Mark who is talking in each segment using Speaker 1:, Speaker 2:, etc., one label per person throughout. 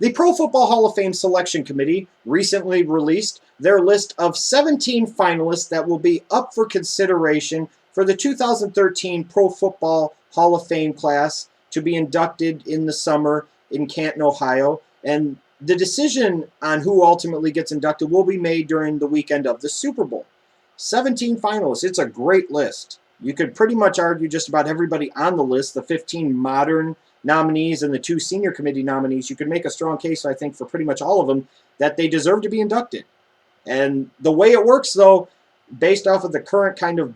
Speaker 1: The Pro Football Hall of Fame Selection Committee recently released their list of 17 finalists that will be up for consideration for the 2013 Pro Football Hall of Fame class to be inducted in the summer in Canton, Ohio. And the decision on who ultimately gets inducted will be made during the weekend of the Super Bowl. 17 finalists. It's a great list. You could pretty much argue just about everybody on the list, the 15 modern nominees and the 2 senior committee nominees. You could make a strong case, I think, for pretty much all of them that they deserve to be inducted. And the way it works, though, based off of the current kind of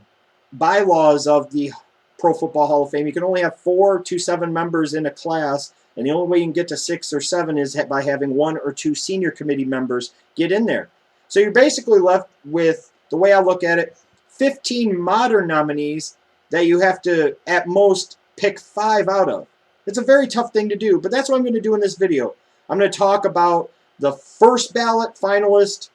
Speaker 1: bylaws of the Pro Football Hall of Fame, you can only have 4 to 7 members in a class, and the only way you can get to 6 or 7 is by having 1 or 2 senior committee members get in there. So you're basically left with, the way I look at it, 15 modern nominees that you have to, at most, pick 5 out of. It's a very tough thing to do, but that's what I'm going to do in this video. I'm going to talk about the first ballot finalist,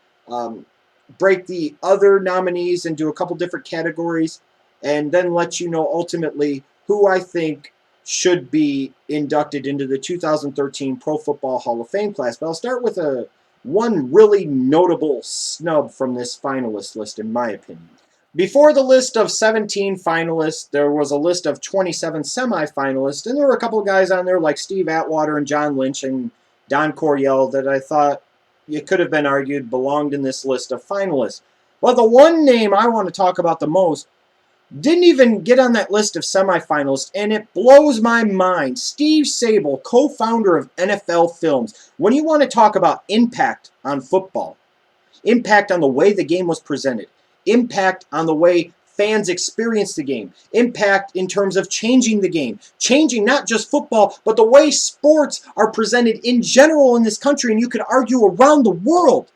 Speaker 1: break the other nominees into a couple different categories, and then let you know ultimately who I think should be inducted into the 2013 Pro Football Hall of Fame class. But I'll start with one really notable snub from this finalist list, in my opinion. Before the list of 17 finalists, there was a list of 27 semifinalists, and there were a couple of guys on there like Steve Atwater and John Lynch and Don Coryell that I thought it could have been argued belonged in this list of finalists. But the one name I want to talk about the most didn't even get on that list of semifinalists, and it blows my mind. Steve Seau, co-founder of NFL Films. When you want to talk about impact on football, impact on the way the game was presented, impact on the way fans experience the game, impact in terms of changing the game, changing not just football, but the way sports are presented in general in this country, and you could argue around the world.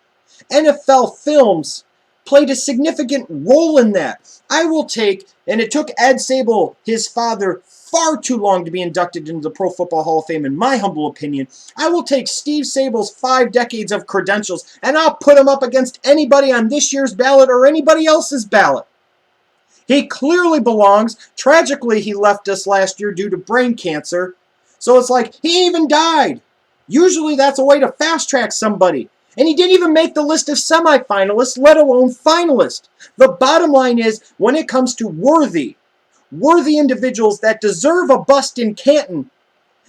Speaker 1: NFL Films played a significant role in that. I will take, and it took Ed Seau, his father, far too long to be inducted into the Pro Football Hall of Fame, in my humble opinion. I will take Steve Sable's 5 decades of credentials, and I'll put him up against anybody on this year's ballot or anybody else's ballot. He clearly belongs. Tragically, he left us last year due to brain cancer. So it's like, he even died. Usually that's a way to fast-track somebody. And he didn't even make the list of semifinalists, let alone finalists. The bottom line is, when it comes to worthy individuals that deserve a bust in Canton,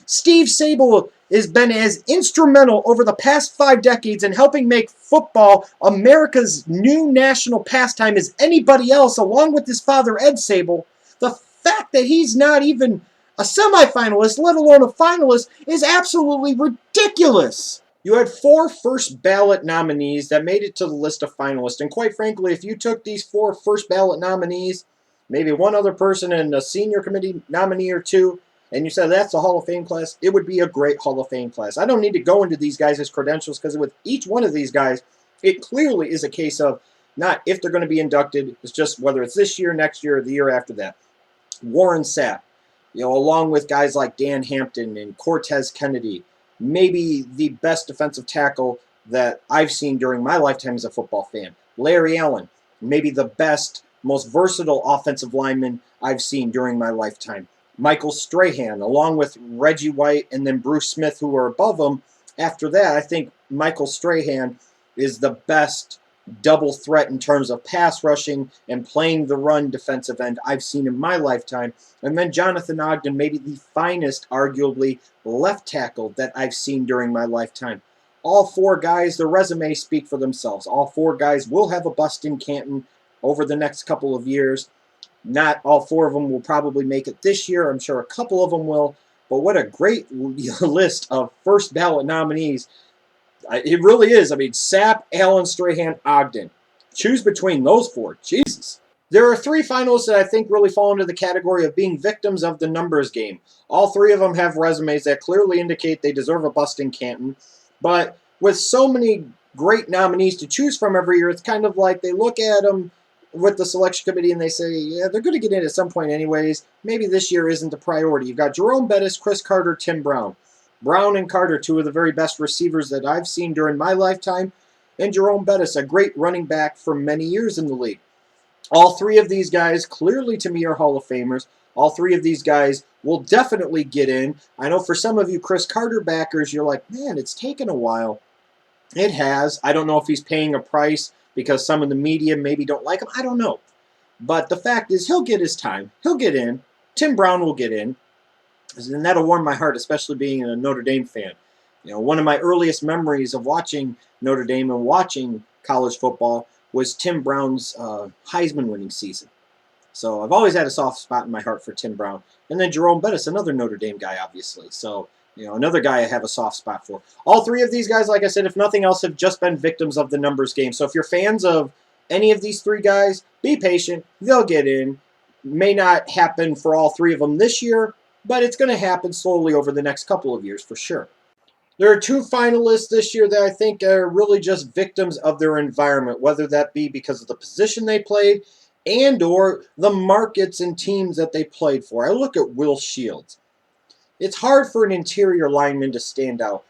Speaker 1: Steve Seau has been as instrumental over the past 5 decades in helping make football America's new national pastime as anybody else, along with his father, Ed Seau. The fact that he's not even a semifinalist, let alone a finalist, is absolutely ridiculous. You had 4 first ballot nominees that made it to the list of finalists, and quite frankly, if you took these 4 first ballot nominees, maybe one other person and a senior committee nominee or 2, and you said that's the Hall of Fame class, it would be a great Hall of Fame class. I don't need to go into these guys' credentials, because with each one of these guys, it clearly is a case of not if they're going to be inducted, it's just whether it's this year, next year, or the year after that. Warren Sapp, along with guys like Dan Hampton and Cortez Kennedy, maybe the best defensive tackle that I've seen during my lifetime as a football fan. Larry Allen, maybe the best, most versatile offensive lineman I've seen during my lifetime. Michael Strahan, along with Reggie White and then Bruce Smith, who are above him. After that, I think Michael Strahan is the best double threat in terms of pass rushing and playing the run defensive end I've seen in my lifetime. And then Jonathan Ogden, maybe the finest, arguably, left tackle that I've seen during my lifetime. All 4 guys, their resumes speak for themselves. All 4 guys will have a bust in Canton over the next couple of years. Not all 4 of them will probably make it this year. I'm sure a couple of them will. But what a great list of first ballot nominees. It really is. I mean, Sapp, Allen, Strahan, Ogden. Choose between those 4. Jesus. There are 3 finalists that I think really fall into the category of being victims of the numbers game. All 3 of them have resumes that clearly indicate they deserve a bust in Canton. But with so many great nominees to choose from every year, it's kind of like they look at them with the selection committee and they say, yeah, they're going to get in at some point anyways. Maybe this year isn't the priority. You've got Jerome Bettis, Chris Carter, Tim Brown. Brown and Carter, 2 of the very best receivers that I've seen during my lifetime. And Jerome Bettis, a great running back for many years in the league. All 3 of these guys, clearly to me, are Hall of Famers. All three of these guys will definitely get in. I know for some of you Chris Carter backers, you're like, man, it's taken a while. It has. I don't know if he's paying a price because some of the media maybe don't like him. I don't know. But the fact is, he'll get his time. He'll get in. Tim Brown will get in. And that'll warm my heart, especially being a Notre Dame fan. You know, one of my earliest memories of watching Notre Dame and watching college football was Tim Brown's Heisman winning season. So I've always had a soft spot in my heart for Tim Brown. And then Jerome Bettis, another Notre Dame guy, obviously. So, you know, another guy I have a soft spot for. All three of these guys, like I said, if nothing else, have just been victims of the numbers game. So if you're fans of any of these three guys, be patient. They'll get in. May not happen for all three of them this year, but it's going to happen slowly over the next couple of years for sure. There are two finalists this year that I think are really just victims of their environment, whether that be because of the position they played and or the markets and teams that they played for. I look at Will Shields. It's hard for an interior lineman to stand out,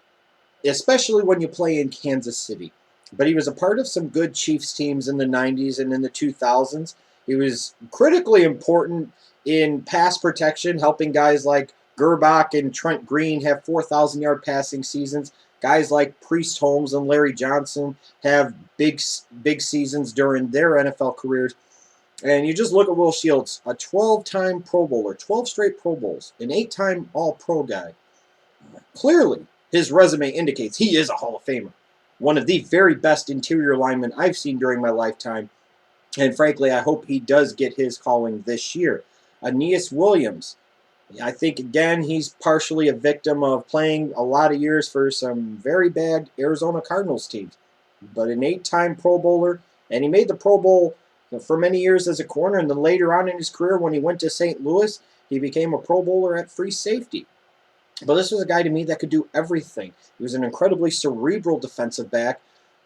Speaker 1: especially when you play in Kansas City. But he was a part of some good Chiefs teams in the 90s and in the 2000s. He was critically important in pass protection, helping guys like Gerbach and Trent Green have 4,000-yard passing seasons. Guys like Priest Holmes and Larry Johnson have big seasons during their NFL careers. And you just look at Will Shields, a 12-time Pro Bowler, 12 straight Pro Bowls, an 8-time All-Pro guy. Clearly, his resume indicates he is a Hall of Famer. One of the very best interior linemen I've seen during my lifetime. And frankly, I hope he does get his calling this year. Aeneas Williams. I think, again, he's partially a victim of playing a lot of years for some very bad Arizona Cardinals teams. But an 8-time Pro Bowler, and he made the Pro Bowl for many years as a corner, and then later on in his career when he went to St. Louis, he became a Pro Bowler at free safety. But this was a guy to me that could do everything. He was an incredibly cerebral defensive back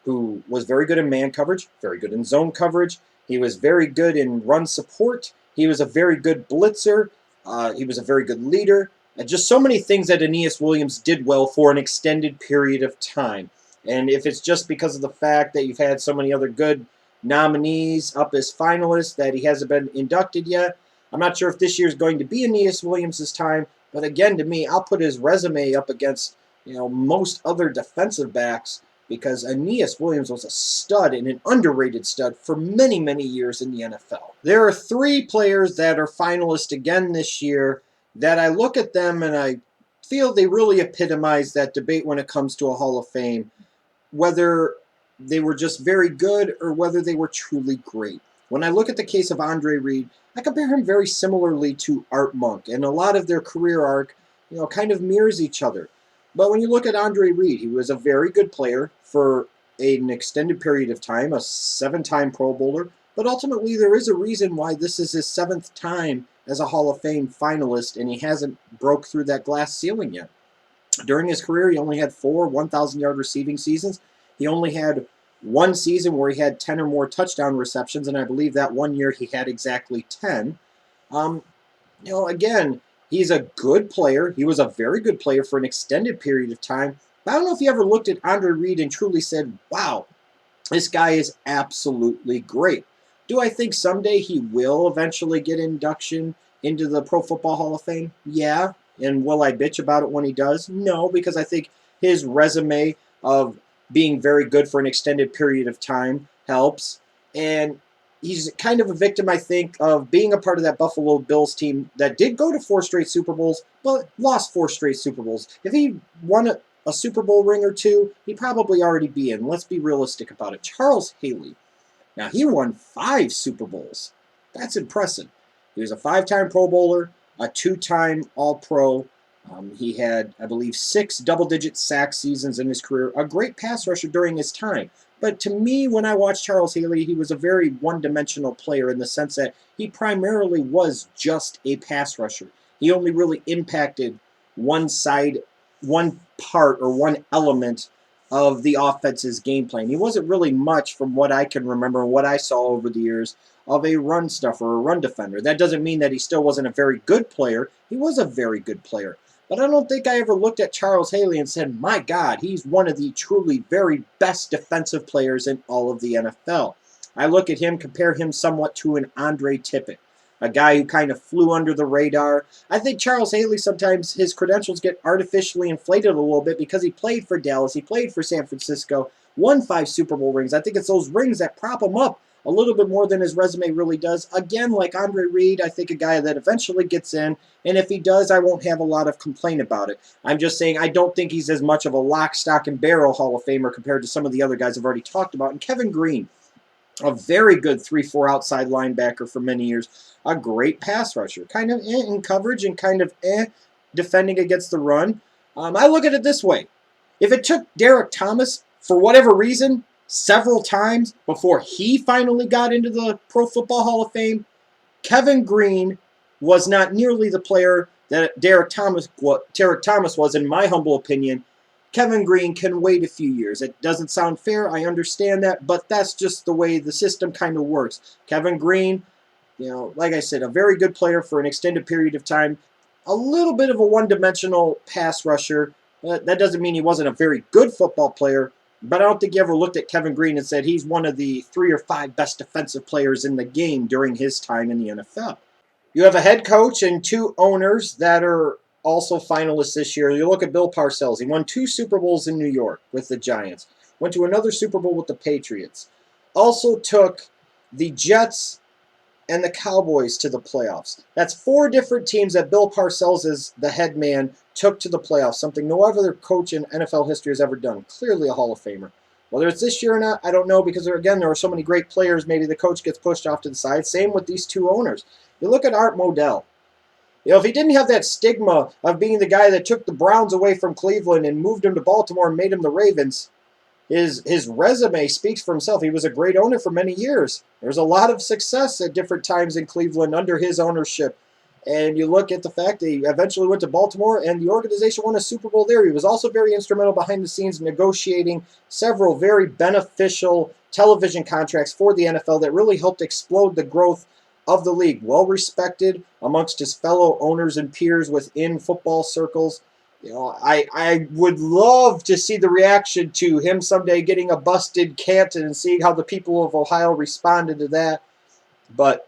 Speaker 1: who was very good in man coverage, very good in zone coverage. He was very good in run support. He was a very good blitzer. He was a very good leader. And just so many things that Aeneas Williams did well for an extended period of time. And if it's just because of the fact that you've had so many other good nominees up as finalists that he hasn't been inducted yet, I'm not sure if this year is going to be Aeneas Williams' time. But again, to me, I'll put his resume up against most other defensive backs because Aeneas Williams was a stud and an underrated stud for many, many years in the NFL. There are three players that are finalists again this year that I look at them and I feel they really epitomize that debate when it comes to a Hall of Fame, whether they were just very good or whether they were truly great. When I look at the case of Andre Reed, I compare him very similarly to Art Monk, and a lot of their career arc, kind of mirrors each other. But when you look at Andre Reed, he was a very good player for an extended period of time, a 7-time Pro Bowler, but ultimately there is a reason why this is his 7th time as a Hall of Fame finalist, and he hasn't broke through that glass ceiling yet. During his career, he only had 4 1,000-yard receiving seasons. He only had one season where he had 10 or more touchdown receptions, and I believe that one year he had exactly 10. Again, he's a good player. He was a very good player for an extended period of time. But I don't know if you ever looked at Andre Reed and truly said, wow, this guy is absolutely great. Do I think someday he will eventually get induction into the Pro Football Hall of Fame? Yeah. And will I bitch about it when he does? No, because I think his resume of being very good for an extended period of time helps. And he's kind of a victim, I think, of being a part of that Buffalo Bills team that did go to 4 straight Super Bowls, but lost 4 straight Super Bowls. If he won a Super Bowl ring or 2, he'd probably already be in. Let's be realistic about it. Charles Haley. Now, he won 5 Super Bowls. That's impressive. He was a 5-time Pro Bowler, a 2-time All-Pro. He had, I believe, 6 double-digit sack seasons in his career. A great pass rusher during his time. But to me, when I watched Charles Haley, he was a very one-dimensional player in the sense that he primarily was just a pass rusher. He only really impacted one side, one part, or one element of the offense's game plan. He wasn't really much, from what I can remember and what I saw over the years, of a run stuffer or a run defender. That doesn't mean that he still wasn't a very good player. He was a very good player. But I don't think I ever looked at Charles Haley and said, my God, he's one of the truly very best defensive players in all of the NFL. I look at him, compare him somewhat to an Andre Tippett. a guy who kind of flew under the radar. I think Charles Haley, sometimes his credentials get artificially inflated a little bit because he played for Dallas, he played for San Francisco, won 5 Super Bowl rings. I think it's those rings that prop him up a little bit more than his resume really does. Again, like Andre Reed, I think a guy that eventually gets in, and if he does, I won't have a lot of complaint about it. I'm just saying I don't think he's as much of a lock, stock, and barrel Hall of Famer compared to some of the other guys I've already talked about. And Kevin Green, a very good 3-4 outside linebacker for many years, a great pass rusher, kind of in coverage and kind of defending against the run. I look at it this way. If it took Derek Thomas, for whatever reason, several times before he finally got into the Pro Football Hall of Fame, Kevin Green was not nearly the player that Derek Thomas was, in my humble opinion. Kevin Green can wait a few years. It doesn't sound fair, I understand that, but that's just the way the system kind of works. Kevin Green, like I said, a very good player for an extended period of time. A little bit of a one-dimensional pass rusher. That doesn't mean he wasn't a very good football player, but I don't think you ever looked at Kevin Green and said he's one of the 3 or 5 best defensive players in the game during his time in the NFL. You have a head coach and 2 owners that are also finalists this year. You look at Bill Parcells. He won 2 Super Bowls in New York with the Giants. Went to another Super Bowl with the Patriots. Also took the Jets and the Cowboys to the playoffs. That's 4 different teams that Bill Parcells, as the head man, took to the playoffs, something no other coach in NFL history has ever done. Clearly a Hall of Famer. Whether it's this year or not, I don't know, because there are so many great players, maybe the coach gets pushed off to the side. Same with these 2 owners. You look at Art Modell. If he didn't have that stigma of being the guy that took the Browns away from Cleveland and moved him to Baltimore and made him the Ravens, his resume speaks for himself. He was a great owner for many years. There's a lot of success at different times in Cleveland under his ownership. And you look at the fact that he eventually went to Baltimore and the organization won a Super Bowl there. He was also very instrumental behind the scenes negotiating several very beneficial television contracts for the NFL that really helped explode the growth of the league. Well respected amongst his fellow owners and peers within football circles. I would love to see the reaction to him someday getting a busted Canton and seeing how the people of Ohio responded to that. But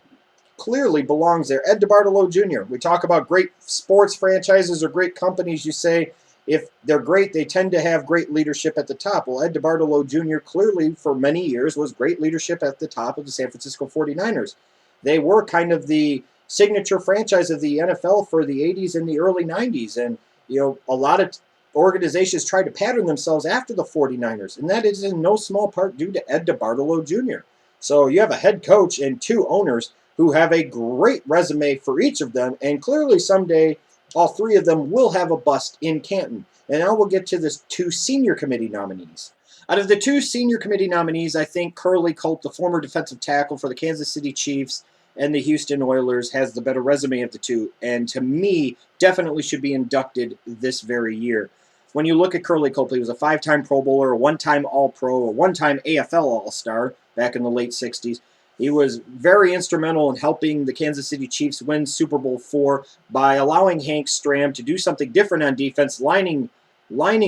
Speaker 1: clearly belongs there. Ed DeBartolo Jr. We talk about great sports franchises or great companies. You say if they're great, they tend to have great leadership at the top. Well, Ed DeBartolo Jr. clearly for many years was great leadership at the top of the San Francisco 49ers. They were kind of the signature franchise of the NFL for the 80s and the early 90s. And, a lot of organizations tried to pattern themselves after the 49ers. And that is in no small part due to Ed DeBartolo Jr. So you have a head coach and 2 owners who have a great resume for each of them. And clearly someday all 3 of them will have a bust in Canton. And now we'll get to the 2 senior committee nominees. Out of the 2 senior committee nominees, I think Curly Culp, the former defensive tackle for the Kansas City Chiefs and the Houston Oilers, has the better resume of the 2, and to me, definitely should be inducted this very year. When you look at Curly Culp, he was a 5-time Pro Bowler, a 1-time All-Pro, a 1-time AFL All-Star back in the late 60s. He was very instrumental in helping the Kansas City Chiefs win Super Bowl IV by allowing Hank Stram to do something different on defense, lining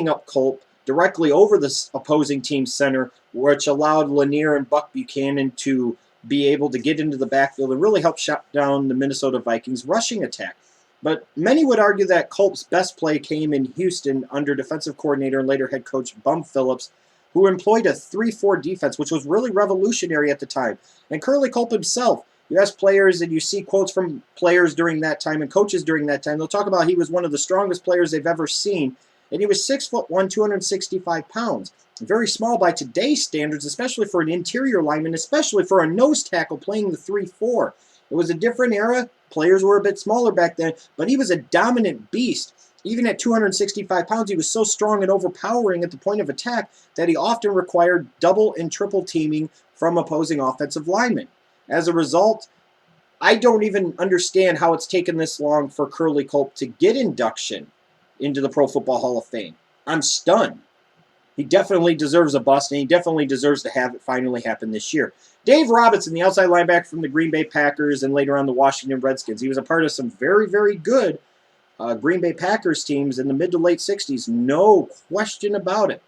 Speaker 1: up Culp directly over the opposing team's center, which allowed Lanier and Buck Buchanan to be able to get into the backfield and really help shut down the Minnesota Vikings rushing attack. But many would argue that Culp's best play came in Houston under defensive coordinator and later head coach Bum Phillips, who employed a 3-4 defense, which was really revolutionary at the time. And Curly Culp himself, you ask players and you see quotes from players during that time and coaches during that time, they'll talk about he was one of the strongest players they've ever seen. And he was 6'1", 265 pounds. Very small by today's standards, especially for an interior lineman, especially for a nose tackle playing the 3-4. It was a different era. Players were a bit smaller back then, but he was a dominant beast. Even at 265 pounds, he was so strong and overpowering at the point of attack that he often required double and triple teaming from opposing offensive linemen. As a result, I don't even understand how it's taken this long for Curly Culp to get induction into the Pro Football Hall of Fame. I'm stunned. He definitely deserves a bust, and he definitely deserves to have it finally happen this year. Dave Robinson, the outside linebacker from the Green Bay Packers and later on the Washington Redskins. He was a part of some very, very good Green Bay Packers teams in the mid to late 60s. No question about it.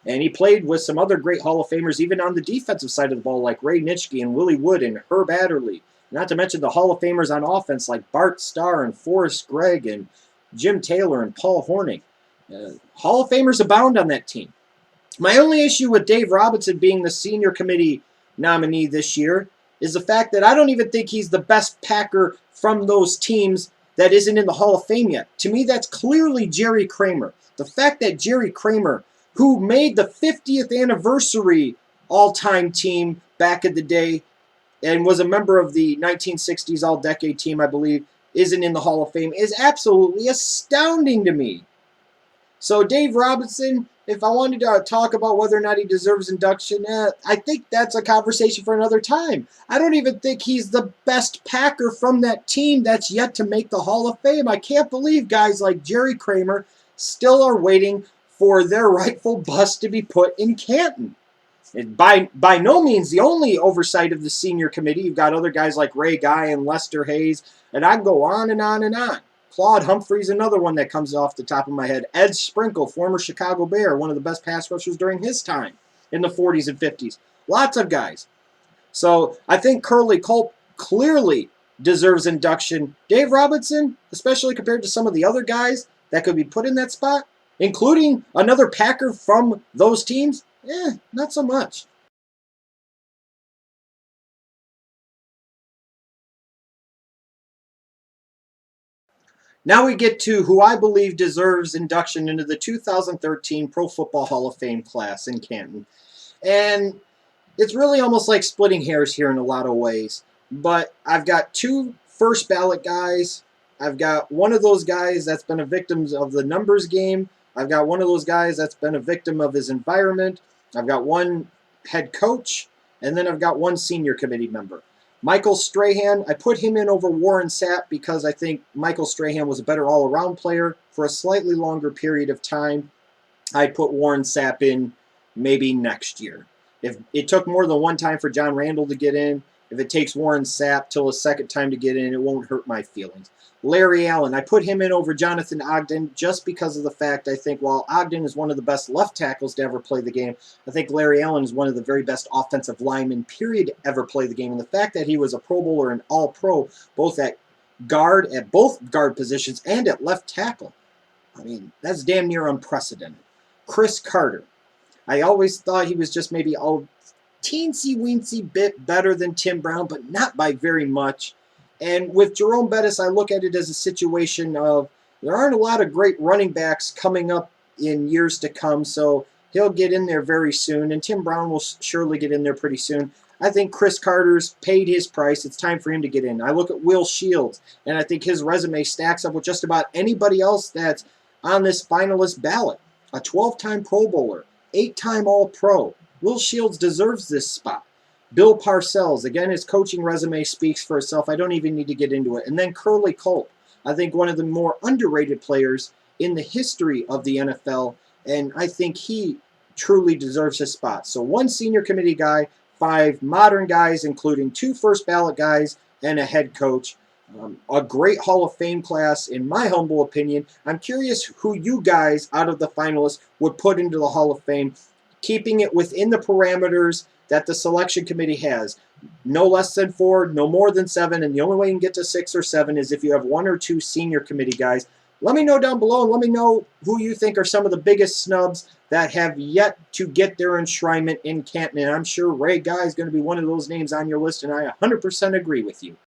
Speaker 1: And he played with some other great Hall of Famers, even on the defensive side of the ball, like Ray Nitschke and Willie Wood and Herb Adderley. Not to mention the Hall of Famers on offense like Bart Starr and Forrest Gregg and Jim Taylor and Paul Hornung. Hall of Famers abound on that team. My only issue with Dave Robinson being the senior committee nominee this year is the fact that I don't even think he's the best Packer from those teams that isn't in the Hall of Fame yet. To me, that's clearly Jerry Kramer. The fact that Jerry Kramer, who made the 50th anniversary all-time team back in the day and was a member of the 1960s all-decade team, I believe, isn't in the Hall of Fame, is absolutely astounding to me. So Dave Robinson, if I wanted to talk about whether or not he deserves induction, I think that's a conversation for another time. I don't even think he's the best Packer from that team that's yet to make the Hall of Fame. I can't believe guys like Jerry Kramer still are waiting for their rightful bust to be put in Canton. By no means the only oversight of the senior committee. You've got other guys like Ray Guy and Lester Hayes, and I can go on and on and on. Claude Humphrey's another one that comes off the top of my head. Ed Sprinkle, former Chicago Bear, one of the best pass rushers during his time in the 40s and 50s. Lots of guys. So I think Curly Culp clearly deserves induction. Dave Robinson, especially compared to some of the other guys that could be put in that spot, including another Packer from those teams, not so much. Now we get to who I believe deserves induction into the 2013 Pro Football Hall of Fame class in Canton. And it's really almost like splitting hairs here in a lot of ways. But I've got two first ballot guys. I've got one of those guys that's been a victim of the numbers game. I've got one of those guys that's been a victim of his environment. I've got one head coach. And then I've got one senior committee member. Michael Strahan, I put him in over Warren Sapp because I think Michael Strahan was a better all-around player for a slightly longer period of time. I'd put Warren Sapp in maybe next year. If it took more than one time for John Randall to get in, if it takes Warren Sapp till a second time to get in, it won't hurt my feelings. Larry Allen, I put him in over Jonathan Ogden just because of the fact I think while Ogden is one of the best left tackles to ever play the game, I think Larry Allen is one of the very best offensive linemen, period, ever play the game. And the fact that he was a Pro Bowler and All-Pro, both at both guard positions and at left tackle, I mean, that's damn near unprecedented. Chris Carter, I always thought he was just maybe a teensy-weensy bit better than Tim Brown, but not by very much. And with Jerome Bettis, I look at it as a situation of there aren't a lot of great running backs coming up in years to come, so he'll get in there very soon, and Tim Brown will surely get in there pretty soon. I think Chris Carter's paid his price. It's time for him to get in. I look at Will Shields, and I think his resume stacks up with just about anybody else that's on this finalist ballot. A 12-time Pro Bowler, 8-time All-Pro. Will Shields deserves this spot. Bill Parcells, again, his coaching resume speaks for itself. I don't even need to get into it. And then Curly Culp, I think one of the more underrated players in the history of the NFL, and I think he truly deserves his spot. So one senior committee guy, 5 modern guys, including 2 first ballot guys and a head coach. A great Hall of Fame class, in my humble opinion. I'm curious who you guys, out of the finalists, would put into the Hall of Fame, keeping it within the parameters that the selection committee has. No less than 4, no more than 7, and the only way you can get to 6 or 7 is if you have 1 or 2 senior committee guys. Let me know down below, and let me know who you think are some of the biggest snubs that have yet to get their enshrinement in Canton. And I'm sure Ray Guy is going to be one of those names on your list, and I 100% agree with you.